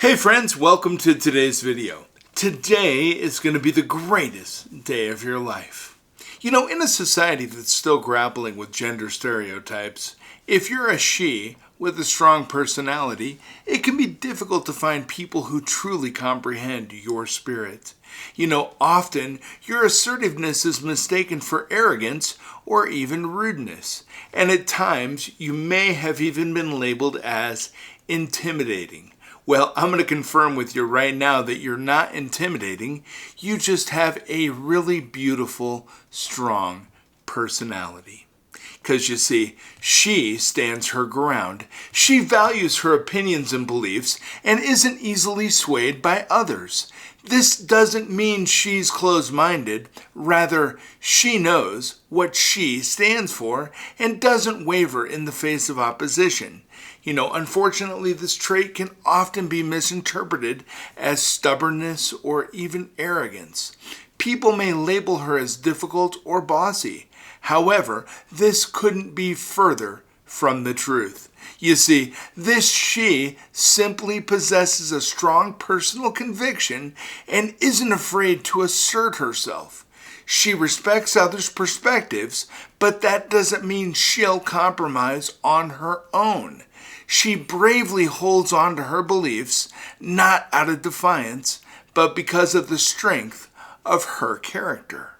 Hey friends, welcome to today's video. Today is going to be the greatest day of your life. You know, in a society that's still grappling with gender stereotypes, if you're a she with a strong personality, it can be difficult to find people who truly comprehend your spirit. You know, often your assertiveness is mistaken for arrogance or even rudeness, and at times you may have even been labeled as intimidating. Well, I'm going to confirm with you right now that you're not intimidating. You just have a really beautiful, strong personality. Because you see, she stands her ground. She values her opinions and beliefs and isn't easily swayed by others. This doesn't mean she's closed-minded. Rather, she knows what she stands for and doesn't waver in the face of opposition. You know, unfortunately, this trait can often be misinterpreted as stubbornness or even arrogance. People may label her as difficult or bossy. However, this couldn't be further from the truth. You see, this she simply possesses a strong personal conviction and isn't afraid to assert herself. She respects others' perspectives, but that doesn't mean she'll compromise on her own. She bravely holds on to her beliefs, not out of defiance, but because of the strength of her character.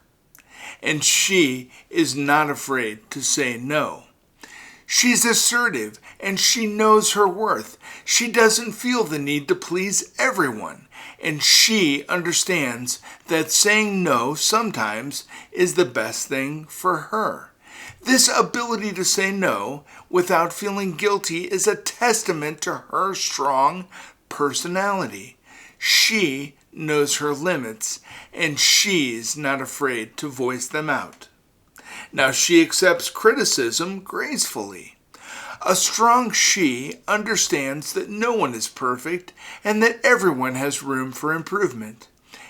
And she is not afraid to say no. She's assertive and she knows her worth. She doesn't feel the need to please everyone. And she understands that saying no sometimes is the best thing for her. This ability to say no without feeling guilty is a testament to her strong personality. She knows her limits, and she's not afraid to voice them out. Now, she accepts criticism gracefully. A strong she understands that no one is perfect and that everyone has room for improvement.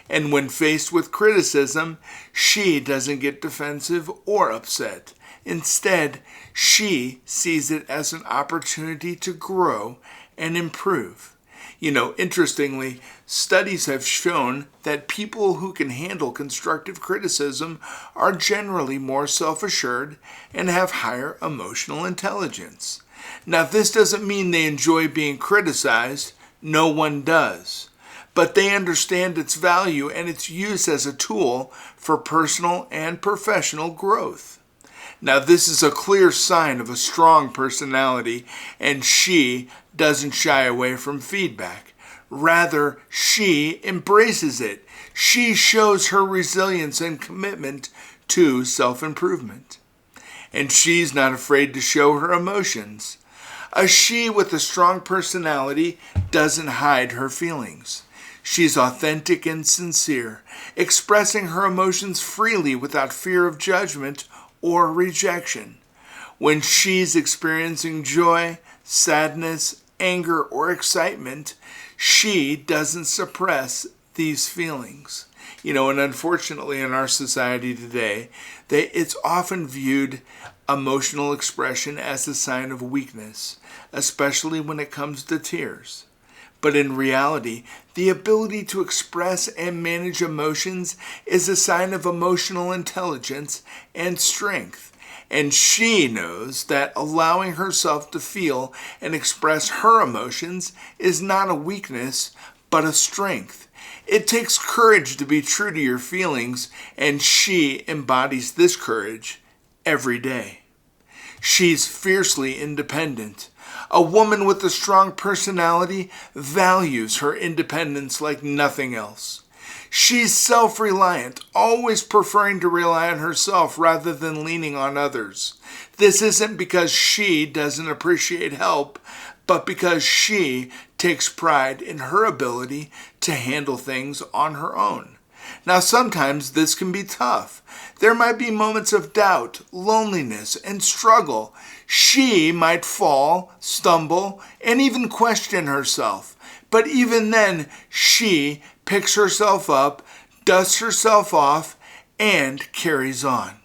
And when faced with criticism, she doesn't get defensive or upset. Instead, she sees it as an opportunity to grow and improve. You know, interestingly, studies have shown that people who can handle constructive criticism are generally more self-assured and have higher emotional intelligence. Now, this doesn't mean they enjoy being criticized. No one does. But they understand its value and its use as a tool for personal and professional growth. Now, this is a clear sign of a strong personality, and she doesn't shy away from feedback. Rather, she embraces it. She shows her resilience and commitment to self-improvement. And she's not afraid to show her emotions. A she with a strong personality doesn't hide her feelings. She's authentic and sincere, expressing her emotions freely without fear of judgment or rejection. When she's experiencing joy, sadness, anger, or excitement, she doesn't suppress these feelings. You know, and unfortunately in our society today, it's often viewed emotional expression as a sign of weakness, especially when it comes to tears. But in reality, the ability to express and manage emotions is a sign of emotional intelligence and strength. And she knows that allowing herself to feel and express her emotions is not a weakness, but a strength. It takes courage to be true to your feelings, and she embodies this courage every day. She's fiercely independent. A woman with a strong personality values her independence like nothing else. She's self-reliant, always preferring to rely on herself rather than leaning on others. This isn't because she doesn't appreciate help, but because she takes pride in her ability to handle things on her own. Now, sometimes this can be tough. There might be moments of doubt, loneliness, and struggle. She might fall, stumble, and even question herself. But even then, she picks herself up, dusts herself off, and carries on.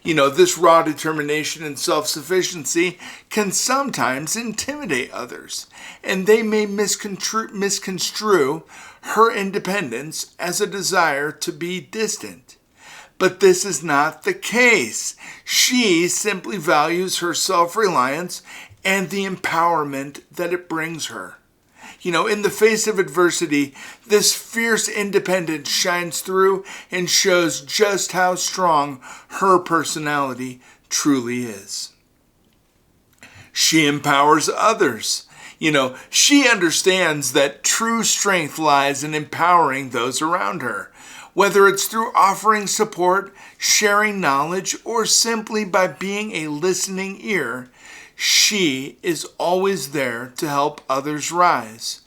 This raw determination and self-sufficiency can sometimes intimidate others, and they may misconstrue her independence as a desire to be distant. But this is not the case. She simply values her self-reliance and the empowerment that it brings her. In the face of adversity, this fierce independence shines through and shows just how strong her personality truly is. She empowers others. She understands that true strength lies in empowering those around her, whether it's through offering support, sharing knowledge, or simply by being a listening ear. She is always there to help others rise.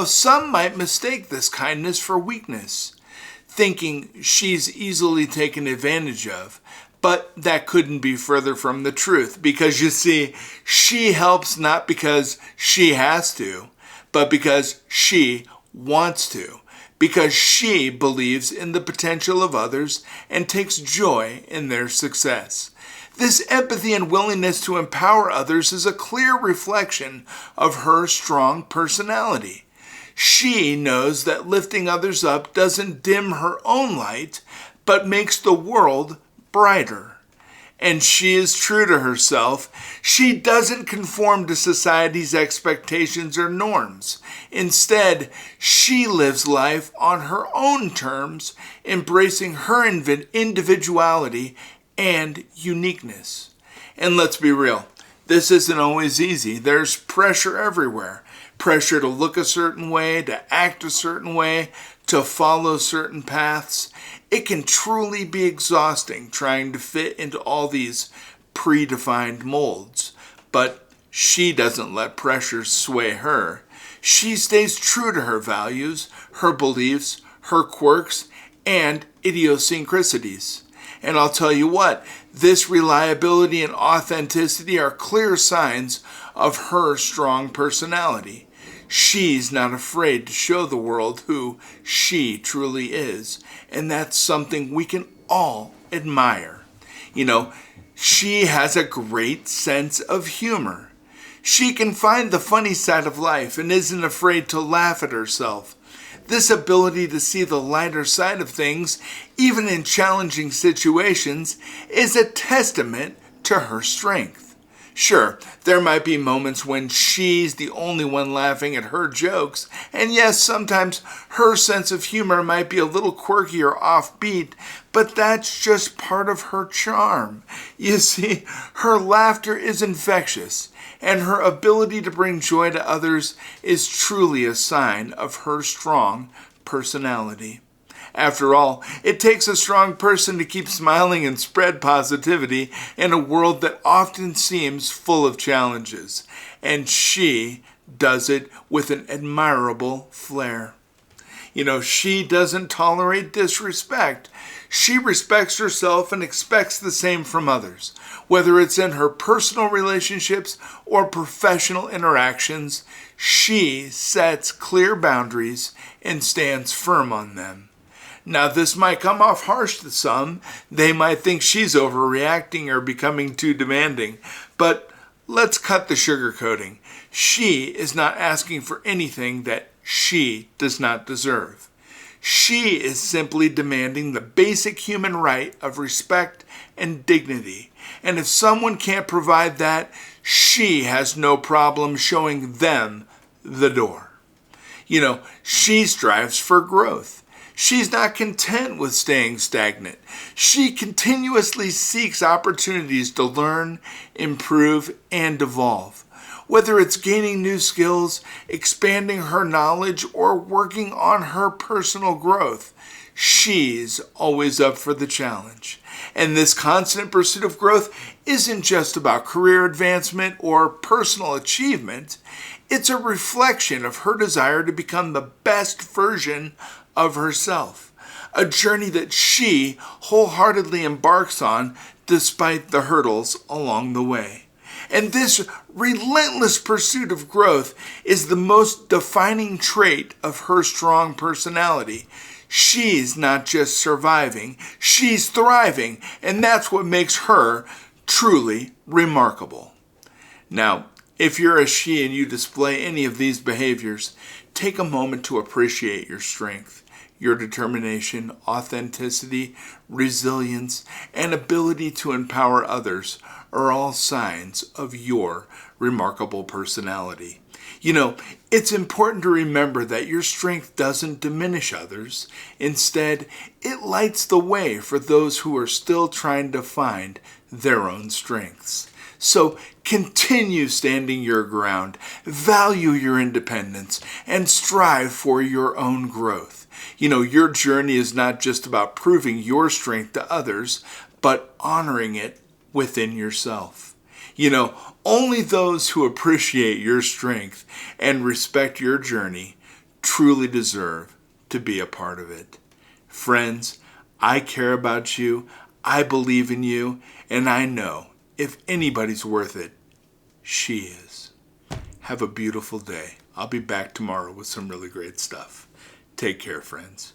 Some might mistake this kindness for weakness, thinking she's easily taken advantage of. But that couldn't be further from the truth, because you see, she helps not because she has to, but because she wants to, because she believes in the potential of others and takes joy in their success. This empathy and willingness to empower others is a clear reflection of her strong personality. She knows that lifting others up doesn't dim her own light, but makes the world brighter. And she is true to herself. She doesn't conform to society's expectations or norms. Instead, she lives life on her own terms, embracing her individuality and uniqueness. And let's be real, this isn't always easy. There's pressure everywhere. Pressure to look a certain way, to act a certain way, to follow certain paths. It can truly be exhausting trying to fit into all these predefined molds. But she doesn't let pressure sway her. She stays true to her values, her beliefs, her quirks, and idiosyncrasies. And I'll tell you what, this reliability and authenticity are clear signs of her strong personality. She's not afraid to show the world who she truly is, and that's something we can all admire. She has a great sense of humor. She can find the funny side of life and isn't afraid to laugh at herself. This ability to see the lighter side of things, even in challenging situations, is a testament to her strength. Sure, there might be moments when she's the only one laughing at her jokes, and yes, sometimes her sense of humor might be a little quirky or offbeat, but that's just part of her charm. You see, her laughter is infectious, and her ability to bring joy to others is truly a sign of her strong personality. After all, it takes a strong person to keep smiling and spread positivity in a world that often seems full of challenges, and she does it with an admirable flair. She doesn't tolerate disrespect. She respects herself and expects the same from others. Whether it's in her personal relationships or professional interactions, she sets clear boundaries and stands firm on them. Now, this might come off harsh to some. They might think she's overreacting or becoming too demanding. But let's cut the sugarcoating. She is not asking for anything that she does not deserve. She is simply demanding the basic human right of respect and dignity. And if someone can't provide that, she has no problem showing them the door. She strives for growth. She's not content with staying stagnant. She continuously seeks opportunities to learn, improve, and evolve. Whether it's gaining new skills, expanding her knowledge, or working on her personal growth, she's always up for the challenge. And this constant pursuit of growth isn't just about career advancement or personal achievement. It's a reflection of her desire to become the best version of herself, a journey that she wholeheartedly embarks on despite the hurdles along the way. And this relentless pursuit of growth is the most defining trait of her strong personality. She's not just surviving, she's thriving, and that's what makes her truly remarkable. Now, if you're a she and you display any of these behaviors, take a moment to appreciate your strength. Your determination, authenticity, resilience, and ability to empower others are all signs of your remarkable personality. You know, it's important to remember that your strength doesn't diminish others. Instead, it lights the way for those who are still trying to find their own strengths. So continue standing your ground, value your independence, and strive for your own growth. You know, your journey is not just about proving your strength to others, but honoring it within yourself. You know, only those who appreciate your strength and respect your journey truly deserve to be a part of it. Friends, I care about you, I believe in you, and I know if anybody's worth it, she is. Have a beautiful day. I'll be back tomorrow with some really great stuff. Take care, friends.